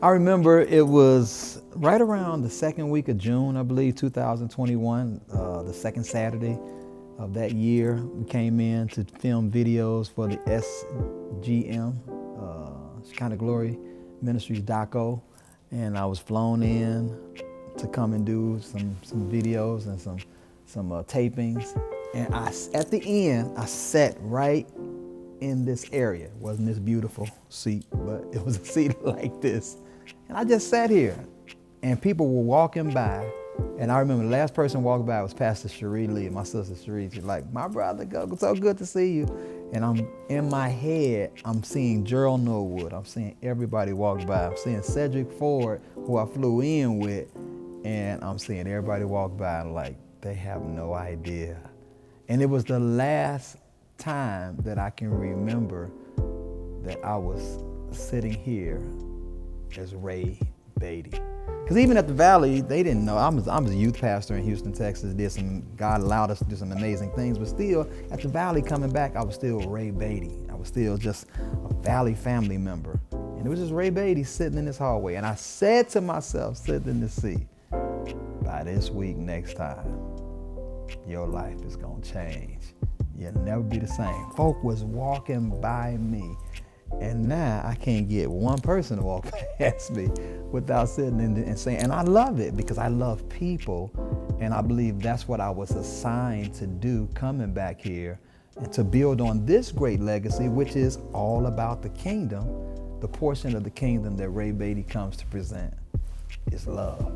I remember it was right around the second week of June, I believe, 2021, the second Saturday of that year. We came in to film videos for the SGM, Shekinah Glory Ministries DACO, and I was flown in to come and do some videos and some tapings. And at the end, I sat right in this area. It wasn't this beautiful seat, but it was a seat like this. And I just sat here, and people were walking by, and I remember the last person walking by was Pastor Cherie Lee, my sister Cherie. She's like, "My brother, so good to see you." And I'm in my head, I'm seeing Gerald Norwood, I'm seeing everybody walk by, I'm seeing Cedric Ford, who I flew in with, and I'm seeing everybody walk by, like, they have no idea. And it was the last time that I can remember that I was sitting here as Ray Bady. Because even at the Valley, they didn't know. I was a youth pastor in Houston, Texas. God allowed us to do some amazing things, but still, at the Valley coming back, I was still Ray Bady. I was still just a Valley family member. And it was just Ray Bady sitting in this hallway. And I said to myself, sitting in this seat, by this week next time, your life is gonna change. You'll never be the same. Folk was walking by me. And now I can't get one person to walk past me without sitting and saying, and I love it because I love people. And I believe that's what I was assigned to do coming back here and to build on this great legacy, which is all about the kingdom. The portion of the kingdom that Ray Bady comes to present is love.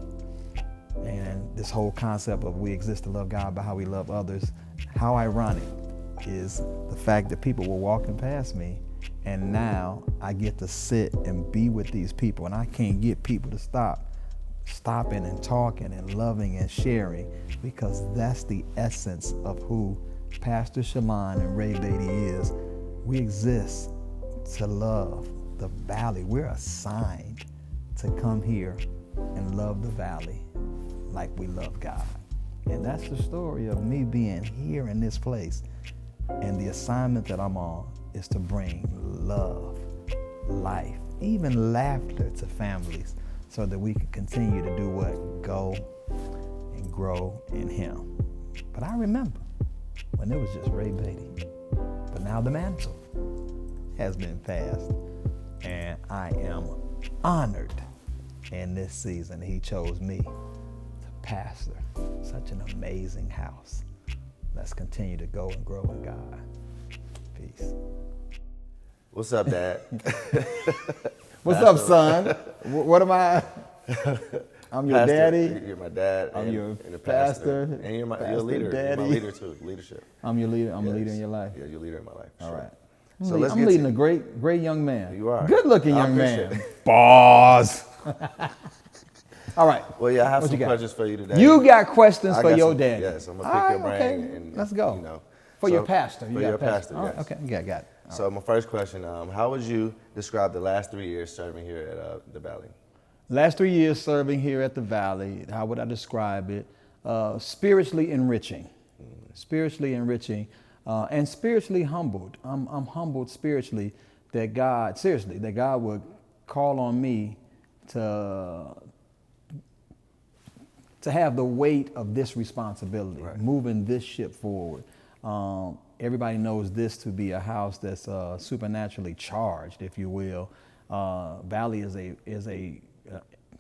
And this whole concept of we exist to love God by how we love others, how ironic is the fact that people were walking past me, and now I get to sit and be with these people, and I can't get people to stop stopping and talking and loving and sharing, because that's the essence of who Pastor Shalon and Ray Bady is. We exist to love the Valley. We're assigned to come here and love the Valley like we love God. And that's the story of me being here in this place. And the assignment that I'm on is to bring love, life, even laughter to families so that we can continue to do what? Go and grow in Him. But I remember when it was just Ray Bady. But now the mantle has been passed, and I am honored in this season. He chose me to pastor such an amazing house. Let's continue to go and grow in God. Peace. What's up, Dad? What's up, son? What am I? I'm your Pastor. daddy. You're my dad. I'm and, your and a pastor. And you're pastor, a leader. daddy. You're my leader too. Leadership. I'm your leader. I'm a Yes. leader in your life. Yeah, you're a leader in my life. All Sure. right. So I'm leading a great young man. You are. Good-looking I young appreciate man. it. Boss. All right. Well, yeah, I have What some you got? questions for you today. You got questions I for got your some- daddy. Yes, I'm gonna pick your brain. Okay. And, Let's go. You know, For your pastor. For your pastor. All Yes. right, okay. Yeah, got it. All So my first question: how would you describe the last 3 years serving here at the Valley? Last 3 years serving here at the Valley, how would I describe it? Spiritually enriching. Spiritually enriching and spiritually humbled. I'm humbled spiritually that God would call on me to have the weight of this responsibility, Right. moving this ship forward. Everybody knows this to be a house that's supernaturally charged, if you will. Valley is a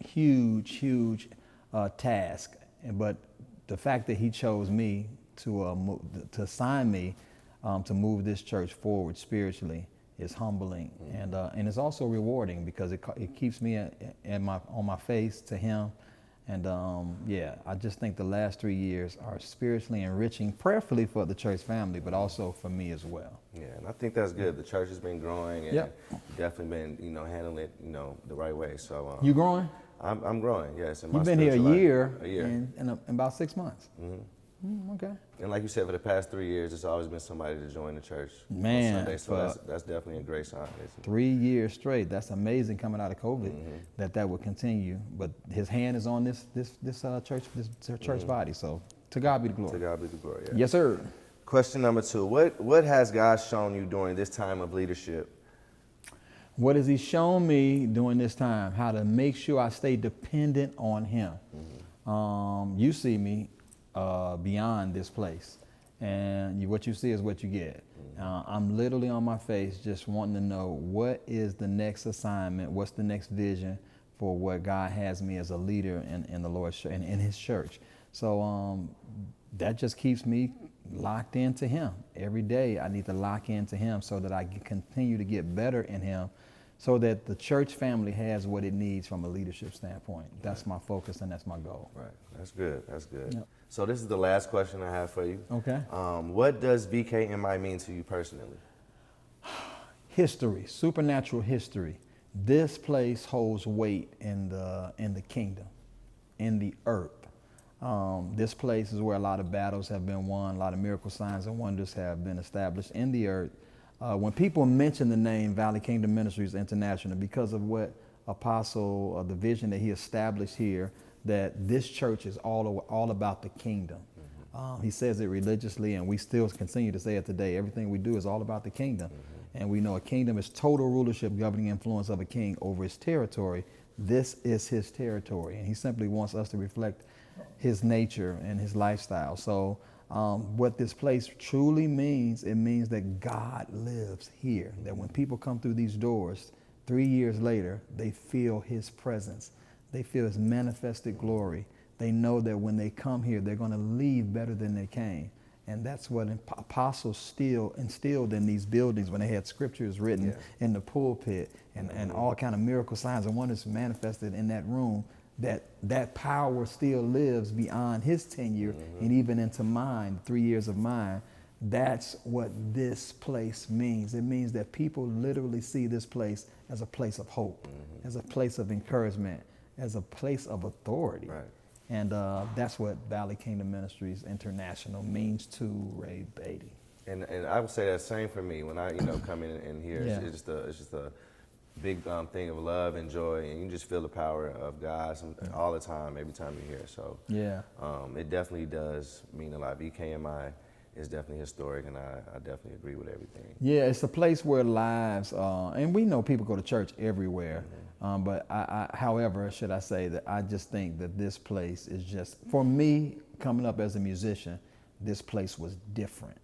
huge task, but the fact that He chose me to assign me to move this church forward spiritually is humbling, and it's also rewarding because it keeps me on my face to Him. And I just think the last 3 years are spiritually enriching, prayerfully for the church family, but also for me as well. Yeah, and I think that's good. The church has been growing, and Yep. definitely been handling it the right way. So You growing? I'm growing. Yes, in my You've been here a spiritual life. year, A year. in about 6 months. Okay. And like you said, for the past 3 years, it's always been somebody to join the church Man, on Sunday. So that's definitely a great sign. 3 years straight. That's amazing coming out of COVID that would continue. But His hand is on this church body. So to God be the glory. To God be the glory. Yeah. Yes, sir. Question number 2: What has God shown you during this time of leadership? What has he shown me during this time? How to make sure I stay dependent on him. You see me beyond this place, and what you see is what you get. I'm literally on my face just wanting to know what is the next assignment, what's the next vision for what God has me as a leader in the Lord's church, in his church. So that just keeps me locked into him. Every day I need to lock into him so that I can continue to get better in him, so that the church family has what it needs from a leadership standpoint. That's my focus and that's my goal. Right. That's good. That's good. Yep. So this is the last question I have for you. Okay. What does VKMI mean to you personally? History, supernatural history. This place holds weight in the kingdom, in the earth. This place is where a lot of battles have been won, a lot of miracle signs and wonders have been established in the earth. When people mention the name Valley Kingdom Ministries International, because of what Apostle, the vision that he established here, that this church is all about the kingdom. He says it religiously, and we still continue to say it today. Everything we do is all about the kingdom. And we know a kingdom is total rulership, governing influence of a king over his territory. This is his territory, and he simply wants us to reflect his nature and his lifestyle. So what this place truly means, it means that God lives here, that when people come through these doors 3 years later, they feel his presence. They feel his manifested glory. They know that when they come here, they're going to leave better than they came. And that's what apostles still instilled in these buildings when they had scriptures written in the pulpit and all kind of miracle signs and wonders manifested in that room. That power still lives beyond his tenure and even into mine, 3 years of mine. That's what this place means. It means that people literally see this place as a place of hope, as a place of encouragement, as a place of authority. Right. And that's what Valley Kingdom Ministries International means to Ray Bady. And I would say that same for me when I come in here. It's just a big thing of love and joy, and you just feel the power of God all the time, every time you're here. So it definitely does mean a lot. VKMI is definitely historic, and I definitely agree with everything. Yeah, it's a place where lives, and we know people go to church everywhere, but however, should I say that I just think that this place is just, for me, coming up as a musician, this place was different.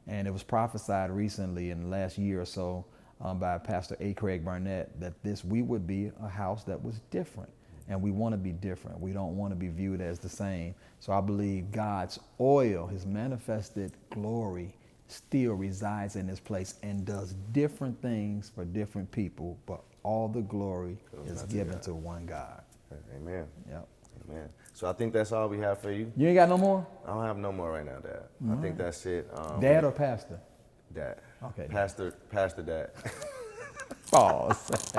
And it was prophesied recently in the last year or so by Pastor A. Craig Barnett that we would be a house that was different. And we want to be different. We don't want to be viewed as the same. So I believe God's oil, his manifested glory, still resides in this place and does different things for different people, but all the glory is given to one God. Amen. Yep. Amen. So I think that's all we have for you. You ain't got no more? I don't have no more right now, Dad. I think that's it. Dad or Pastor? Dad. Okay. Pastor Dad. Pause.